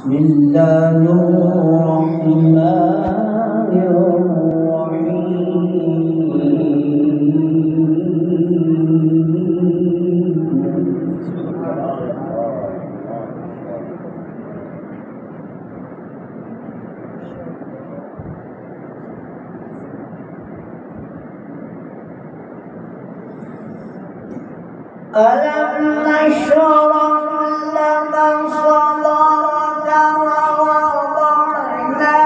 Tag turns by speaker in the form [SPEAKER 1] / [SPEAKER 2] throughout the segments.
[SPEAKER 1] بسم الله الرحمن الرحيم. ألم نشرح لك صدرك ووضعنا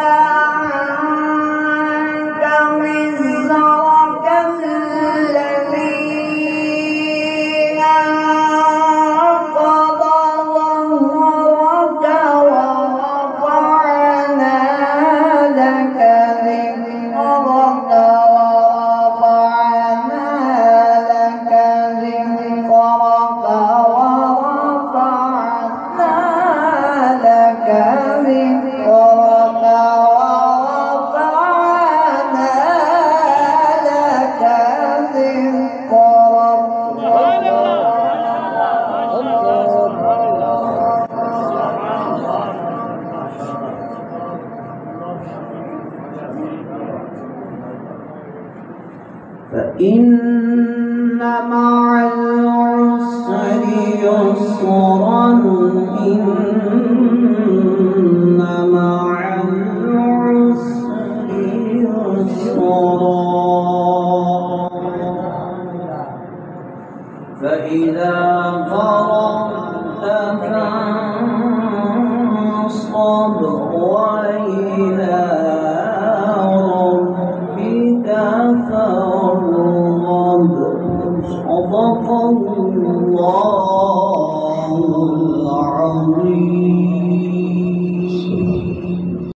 [SPEAKER 1] عنك وزرك الذي أنقض ظهرك ورفعنا لك ذكرك فإن مع العسر يسرا